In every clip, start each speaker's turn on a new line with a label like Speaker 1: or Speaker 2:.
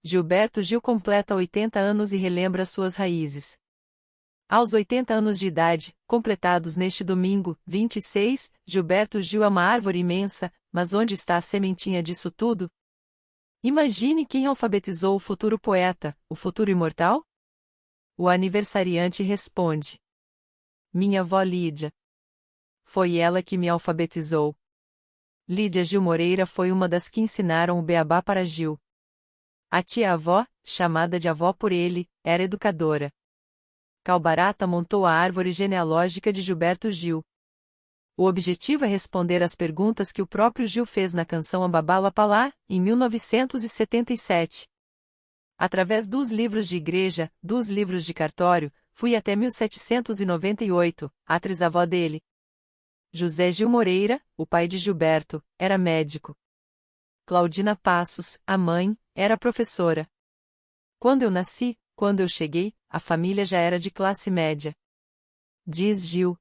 Speaker 1: Gilberto Gil completa 80 anos e relembra suas raízes. Aos 80 anos de idade, completados neste domingo, 26, Gilberto Gil é uma árvore imensa, mas onde está a sementinha disso tudo? Imagine quem alfabetizou o futuro poeta, o futuro imortal? O aniversariante responde: minha avó Lídia. Foi ela que me alfabetizou. Lídia Gil Moreira foi uma das que ensinaram o beabá para Gil. A tia-avó, chamada de avó por ele, era educadora. Calbarata montou a árvore genealógica de Gilberto Gil. O objetivo é responder às perguntas que o próprio Gil fez na canção Ambabá Lapalá, em 1977. Através dos livros de igreja, dos livros de cartório, fui até 1798, a trisavó dele. José Gil Moreira, o pai de Gilberto, era médico. Claudina Passos, a mãe, era professora. Quando eu nasci, quando eu cheguei, a família já era de classe média. Diz Gil.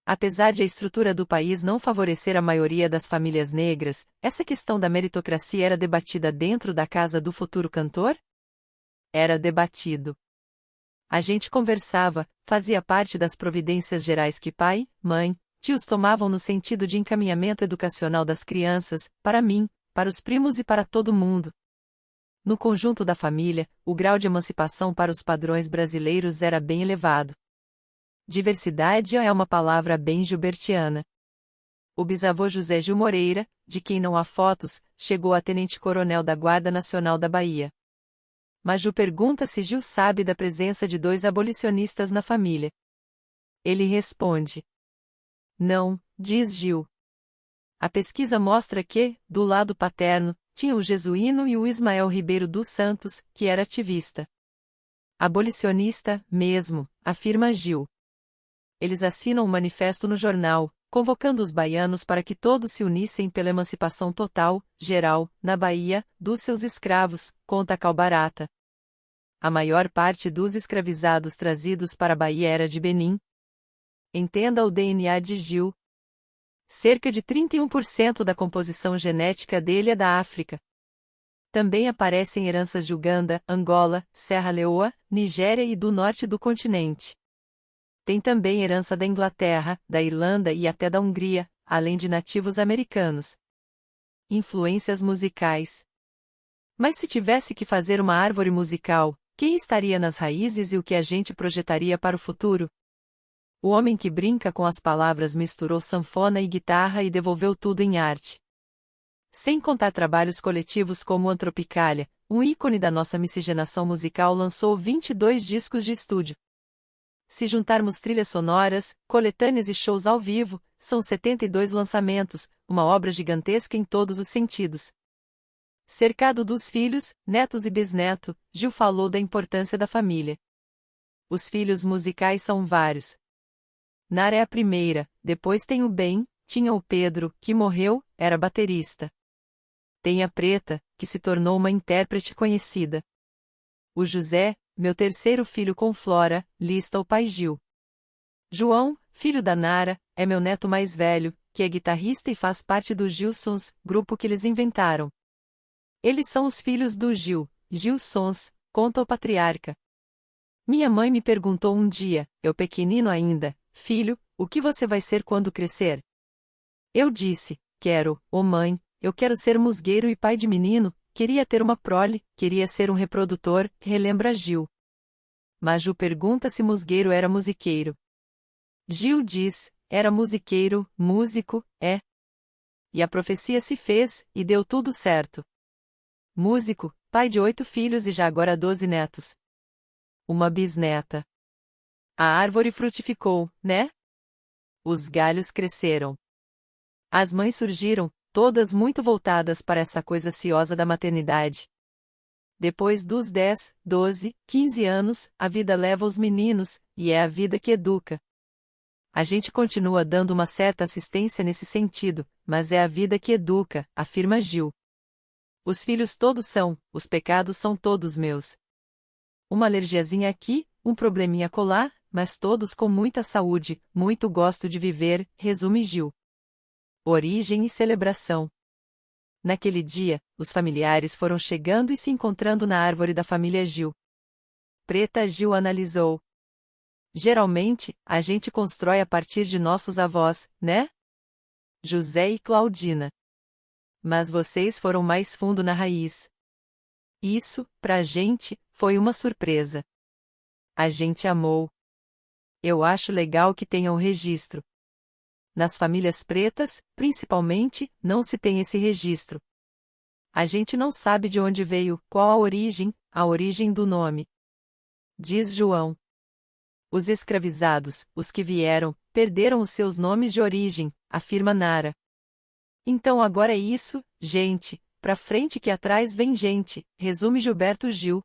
Speaker 1: Apesar de a estrutura do país não favorecer a maioria das famílias negras, essa questão da meritocracia era debatida dentro da casa do futuro cantor? Era debatido. A gente conversava, fazia parte das providências gerais que pai, mãe, tios tomavam no sentido de encaminhamento educacional das crianças, para mim, para os primos e para todo mundo. No conjunto da família, o grau de emancipação para os padrões brasileiros era bem elevado. Diversidade é uma palavra bem gilbertiana. O bisavô José Gil Moreira, de quem não há fotos, chegou a tenente-coronel da Guarda Nacional da Bahia. Maju pergunta se Gil sabe da presença de 2 abolicionistas na família. Ele responde: não, diz Gil. A pesquisa mostra que, do lado paterno, tinha o jesuíno e o Ismael Ribeiro dos Santos, que era ativista. Abolicionista, mesmo, afirma Gil. Eles assinam um manifesto no jornal, convocando os baianos para que todos se unissem pela emancipação total, geral, na Bahia, dos seus escravos, conta Calbarata. A maior parte dos escravizados trazidos para a Bahia era de Benim. Entenda o DNA de Gil. Cerca de 31% da composição genética dele é da África. Também aparecem heranças de Uganda, Angola, Serra Leoa, Nigéria e do norte do continente. Tem também herança da Inglaterra, da Irlanda e até da Hungria, além de nativos americanos. Influências musicais. Mas se tivesse que fazer uma árvore musical, quem estaria nas raízes e o que a gente projetaria para o futuro? O homem que brinca com as palavras misturou sanfona e guitarra e devolveu tudo em arte. Sem contar trabalhos coletivos como o Antropicália, um ícone da nossa miscigenação musical, lançou 22 discos de estúdio. Se juntarmos trilhas sonoras, coletâneas e shows ao vivo, são 72 lançamentos, uma obra gigantesca em todos os sentidos. Cercado dos filhos, netos e bisneto, Gil falou da importância da família. Os filhos musicais são vários. Nara é a primeira, depois tem o Ben, tinha o Pedro, que morreu, era baterista. Tem a Preta, que se tornou uma intérprete conhecida. O José, meu terceiro filho com Flora, lista o pai Gil. João, filho da Nara, é meu neto mais velho, que é guitarrista e faz parte do Gil Sons, grupo que eles inventaram. Eles são os filhos do Gil, Gil Sons, conta o patriarca. Minha mãe me perguntou um dia, eu pequenino ainda: filho, o que você vai ser quando crescer? Eu disse: quero, ô mãe, eu quero ser musgueiro e pai de menino, queria ter uma prole, queria ser um reprodutor, relembra Gil. Maju pergunta se musgueiro era musiqueiro. Gil diz: era musiqueiro, músico, é. E a profecia se fez, e deu tudo certo. Músico, pai de 8 filhos e já agora 12 netos. Uma bisneta. A árvore frutificou, né? Os galhos cresceram. As mães surgiram, todas muito voltadas para essa coisa ciosa da maternidade. Depois dos 10, 12, 15 anos, a vida leva os meninos, e é a vida que educa. A gente continua dando uma certa assistência nesse sentido, mas é a vida que educa, afirma Gil. Os filhos todos são, os pecados são todos meus. Uma alergiazinha aqui, um probleminha acolá, mas todos com muita saúde, muito gosto de viver, resume Gil. Origem e celebração. Naquele dia, os familiares foram chegando e se encontrando na árvore da família Gil. Preta Gil analisou. Geralmente, a gente constrói a partir de nossos avós, né? José e Claudina. Mas vocês foram mais fundo na raiz. Isso, pra gente, foi uma surpresa. A gente amou. Eu acho legal que tenha um registro. Nas famílias pretas, principalmente, não se tem esse registro. A gente não sabe de onde veio, qual a origem do nome. Diz João. Os escravizados, os que vieram, perderam os seus nomes de origem, afirma Nara. Então agora é isso, gente, pra frente que atrás vem gente, resume Gilberto Gil.